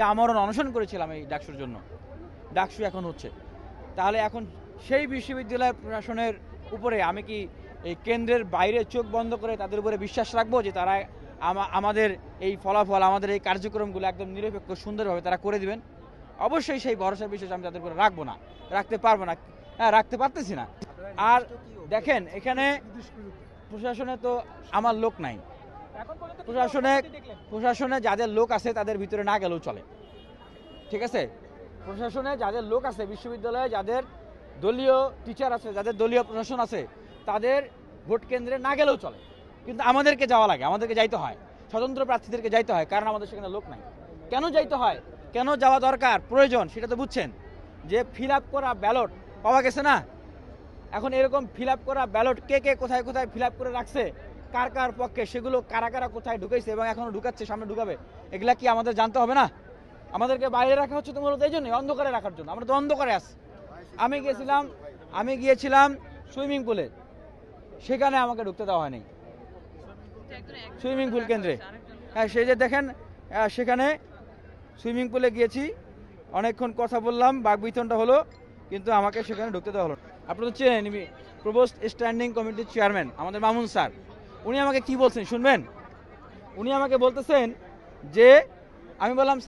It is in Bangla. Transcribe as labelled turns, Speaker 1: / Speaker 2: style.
Speaker 1: আমরণ অনশন করেছিলাম এই ডাকসুর জন্য, ডাকসু এখন হচ্ছে। তাহলে এখন সেই বিশ্ববিদ্যালয় প্রশাসনের উপরে আমি কি এই কেন্দ্রের বাইরে চোখ বন্ধ করে তাদের উপরে বিশ্বাস রাখবো যে তারা আমাদের এই ফলাফল, আমাদের এই কার্যক্রমগুলো একদম নিরপেক্ষ সুন্দরভাবে তারা করে দিবেন? অবশ্যই সেই ভরসার বিশ্বাস আমি তাদের উপরে রাখবো না, রাখতে পারবো না, হ্যাঁ রাখতে পারতেছি না। আর দেখেন এখানে প্রশাসনে তো আমার লোক নাই, প্রশাসনে যাদের লোক আছে তাদের ভিতরে না গেলেও চলে, ঠিক আছে? প্রশাসনে যাদের লোক আছে, বিশ্ববিদ্যালয়ে যাদের দলীয় টিচার আছে, যাদের দলীয় প্রশাসন আছে, তাদের ভোট কেন্দ্রে না গেলেও চলে, কিন্তু আমাদেরকে যাওয়া লাগে, আমাদেরকে যাইতে হয়, স্বতন্ত্র প্রার্থীদেরকে যাইতে হয়, কারণ আমাদের সেখানে লোক নাই। কেন যাইতে হয়, কেন যাওয়া দরকার, প্রয়োজন, সেটা তো বুঝছেন যে ফিল আপ করা ব্যালট পাওয়া গেছে না। এখন এরকম ফিল আপ করা ব্যালট কে কে কোথায় কোথায় ফিল আপ করে রাখছে, কার কার পক্ষে, সেগুলো কারা কারা কোথায় ঢুকাইছে এবং এখনো ঢুকাচ্ছে, সামনে ঢুকাবে, এগুলা কি আমাদের জানতে হবে না? আমাদেরকে বাইরে রাখা হচ্ছে তো মূলত এই জন্যই, অন্ধকারে রাখার জন্য। আমরা তো অন্ধকারে আছি। আমি গিয়েছিলাম সুইমিং পুলে, সেখানে আমাকে ঢুকতে দেওয়া হয়নি, সুইমিং পুল কেন্দ্রে। হ্যাঁ, সেই যে দেখেন সেখানে সুইমিং পুলে গিয়েছি, অনেকক্ষণ কথা বললাম, বাকবিতণ্ডা হলো, কিন্তু আমাকে সেখানে ঢুকতে দেওয়া হলো। আপনারা তো চেনেন প্রভোস্ট স্ট্যান্ডিং কমিটির চেয়ারম্যান আমাদের মামুন স্যার, উনি আমাকে কি বলছেন শুনবেন? উনি আমাকে বলতেছেন যে, আমি বললাম